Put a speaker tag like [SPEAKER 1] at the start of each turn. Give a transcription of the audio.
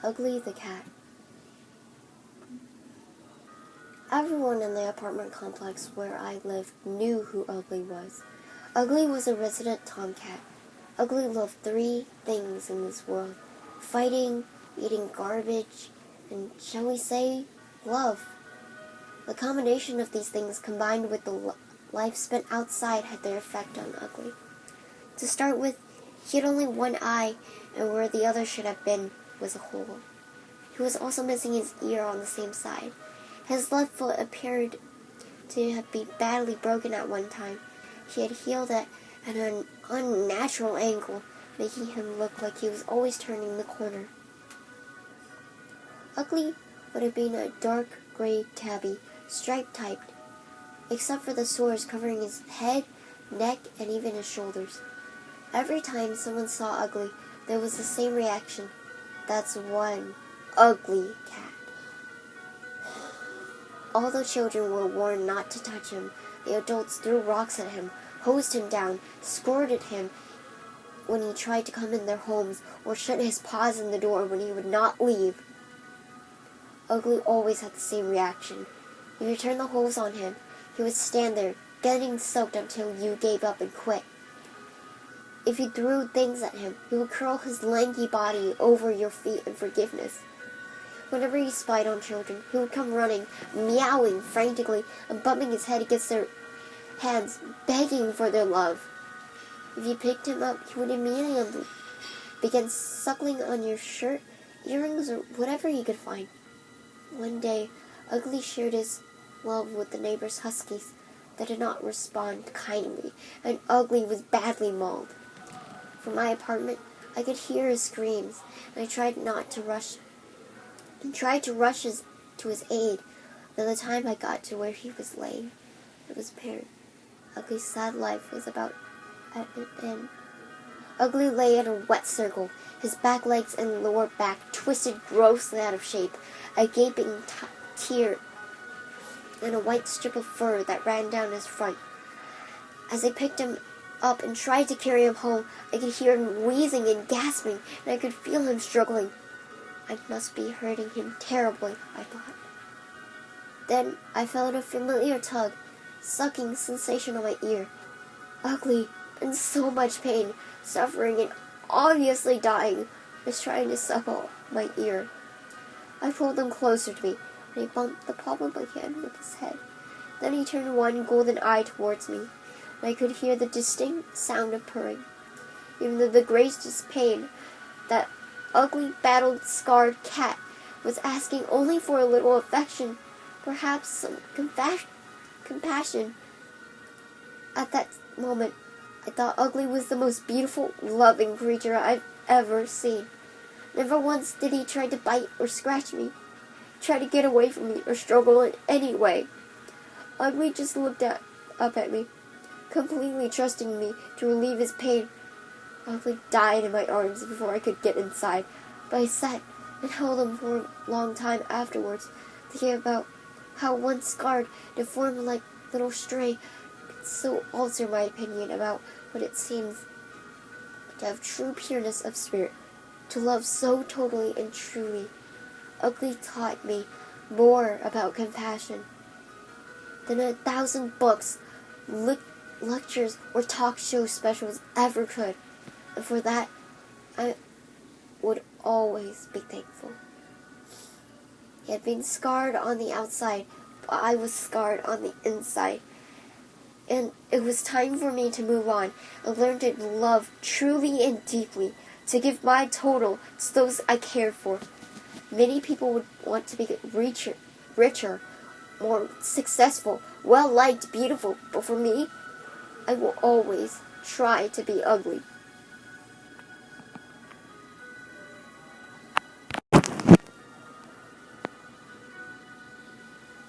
[SPEAKER 1] Ugly the cat. Everyone in the apartment complex where I lived knew who Ugly was. Ugly was a resident tomcat. Ugly loved three things in this world: fighting, eating garbage, and, shall we say, love. The combination of these things combined with the life spent outside had their effect on Ugly. To start with, he had only one eye, and where the other should have been was a hole. He was also missing his ear on the same side. His left foot appeared to have been badly broken at one time. He had healed at an unnatural angle, making him look like he was always turning the corner. Ugly would have been a dark gray tabby, stripe-typed, except for the sores covering his head, neck, and even his shoulders. Every time someone saw Ugly, there was the same reaction. That's one ugly cat. All the children were warned not to touch him. The adults threw rocks at him, hosed him down, scolded him when he tried to come in their homes, or shut his paws in the door when he would not leave. Ugly always had the same reaction. If you turned the hose on him, he would stand there, getting soaked until you gave up and quit. If you threw things at him, he would curl his lanky body over your feet in forgiveness. Whenever he spied on children, he would come running, meowing frantically, and bumping his head against their hands, begging for their love. If you picked him up, he would immediately begin suckling on your shirt, earrings, or whatever he could find. One day, Ugly shared his love with the neighbor's huskies that did not respond kindly, and Ugly was badly mauled. From my apartment, I could hear his screams, and I tried to rush to his aid. By the time I got to where he was laying, it was apparent Ugly's sad life was about at an end. Ugly lay in a wet circle, his back legs and lower back twisted grossly out of shape, a gaping tear and a white strip of fur that ran down his front. As I picked him up and tried to carry him home, I could hear him wheezing and gasping, and I could feel him struggling. I must be hurting him terribly, I thought. Then I felt a familiar tug, sucking sensation on my ear. Ugly, in so much pain, suffering, and obviously dying, was trying to suckle my ear. I pulled him closer to me, and he bumped the palm of my hand with his head. Then he turned one golden eye towards me, and I could hear the distinct sound of purring. Even though the greatest pain, that ugly, battled, scarred cat was asking only for a little affection, perhaps some compassion. At that moment, I thought Ugly was the most beautiful, loving creature I've ever seen. Never once did he try to bite or scratch me, try to get away from me, or struggle in any way. Ugly just looked up at me, completely trusting me to relieve his pain. Ugly died in my arms before I could get inside, but I sat and held him for a long time afterwards, thinking about how one scarred, deformed like little stray could so alter my opinion about what it seems to have true pureness of spirit, to love so totally and truly. Ugly taught me more about compassion than 1,000 books, lectures, or talk show specials ever could. And for that, I would always be thankful. He had been scarred on the outside, but I was scarred on the inside. And it was time for me to move on and learn to love truly and deeply, to give my total to those I cared for. Many people would want to be richer, more successful, well-liked, beautiful, but for me, I will always try to be ugly.